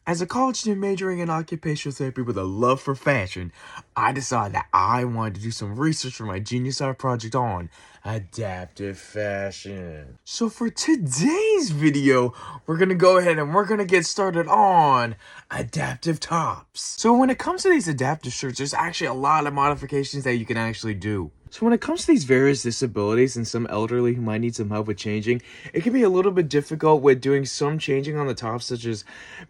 As a college student majoring in occupational therapy with a love for fashion, I decided that I wanted to do some research for my Genius Art project on adaptive fashion. So for today's video, we're gonna go ahead and we're gonna get started on adaptive tops. So when it comes to these adaptive shirts, there's actually a lot of modifications that you can actually do. So when it comes to these various disabilities and some elderly who might need some help with changing, it can be a little bit difficult with doing some changing on the top, such as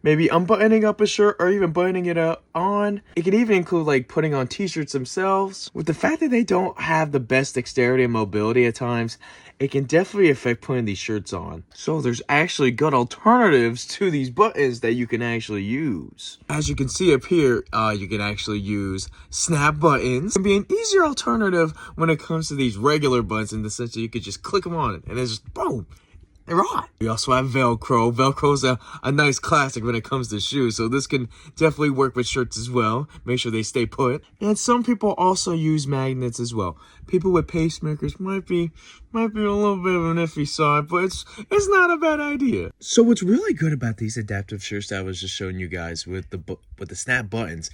maybe unbuttoning up a shirt or even buttoning it up on. It can even include like putting on t-shirts themselves. With the fact that they don't have the best dexterity and mobility at times, it can definitely affect putting these shirts on. So there's actually good alternatives to these buttons that you can actually use. As you can see up here, you can actually use snap buttons. It can be an easier alternative when it comes to these regular buttons in the sense that you could just click them on it and it's just boom. They're on. We also have Velcro. Velcro's a nice classic when it comes to shoes, so this can definitely work with shirts as well. Make sure they stay put. And some people also use magnets as well. People with pacemakers might be a little bit of an iffy side, but it's not a bad idea. So what's really good about these adaptive shirts that I was just showing you guys with the snap buttons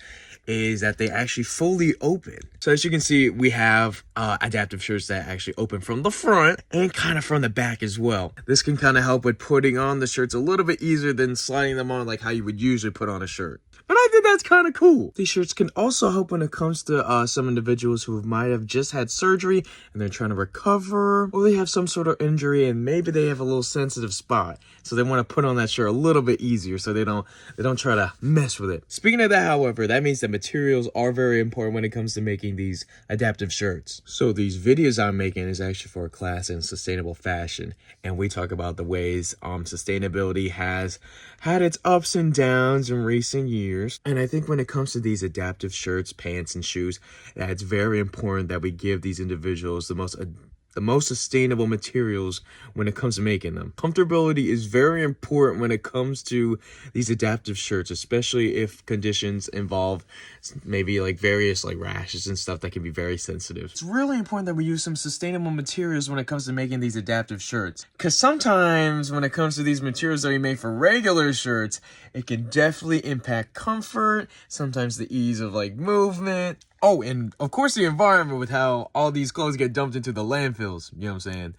is that they actually fully open. So as you can see, we have adaptive shirts that actually open from the front and kind of from the back as well. This can kind of help with putting on the shirts a little bit easier than sliding them on like how you would usually put on a shirt. And I think that's kind of cool. These shirts can also help when it comes to some individuals who might have just had surgery and they're trying to recover, or they have some sort of injury and maybe they have a little sensitive spot. So they want to put on that shirt a little bit easier so they don't try to mess with it. Speaking of that, however, that means that materials are very important when it comes to making these adaptive shirts. So these videos I'm making is actually for a class in sustainable fashion. And we talk about the ways sustainability has had its ups and downs in recent years. And I think when it comes to these adaptive shirts, pants, and shoes, that it's very important that we give these individuals the most sustainable materials when it comes to making them. Comfortability is very important when it comes to these adaptive shirts, especially if conditions involve maybe like various like rashes and stuff that can be very sensitive. It's really important that we use some sustainable materials when it comes to making these adaptive shirts. Because sometimes when it comes to these materials that we make for regular shirts, it can definitely impact comfort, sometimes the ease of like movement. Oh, and of course the environment with how all these clothes get dumped into the landfills. You know what I'm saying?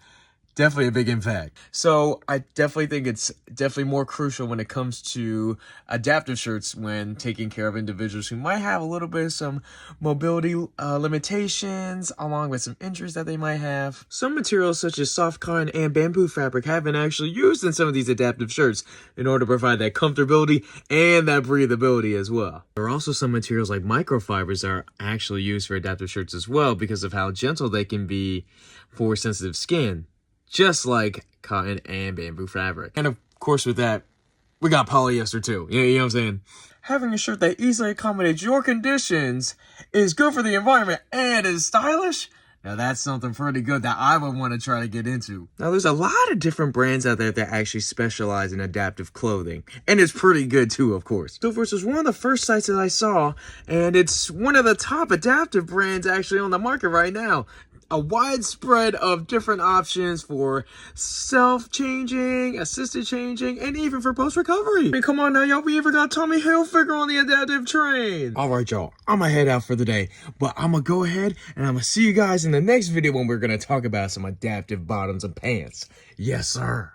Definitely a big impact. So I definitely think it's definitely more crucial when it comes to adaptive shirts when taking care of individuals who might have a little bit of some mobility limitations along with some injuries that they might have. Some materials such as soft cotton and bamboo fabric have been actually used in some of these adaptive shirts in order to provide that comfortability and that breathability as well. There are also some materials like microfibers that are actually used for adaptive shirts as well because of how gentle they can be for sensitive skin. Just like cotton and bamboo fabric. And of course with that, we got polyester too. You know what I'm saying? Having a shirt that easily accommodates your conditions is good for the environment and is stylish. Now that's something pretty good that I would want to try to get into. Now there's a lot of different brands out there that actually specialize in adaptive clothing. And it's pretty good too, of course. Stillforce was one of the first sites that I saw, and it's one of the top adaptive brands actually on the market right now. A widespread of different options for self-changing, assisted changing, and even for post-recovery. I mean, come on now, y'all. We even got Tommy Hilfiger on the adaptive train. All right, y'all. I'm going to head out for the day. But I'm going to go ahead and I'm going to see you guys in the next video when we're going to talk about some adaptive bottoms and pants. Yes, sir.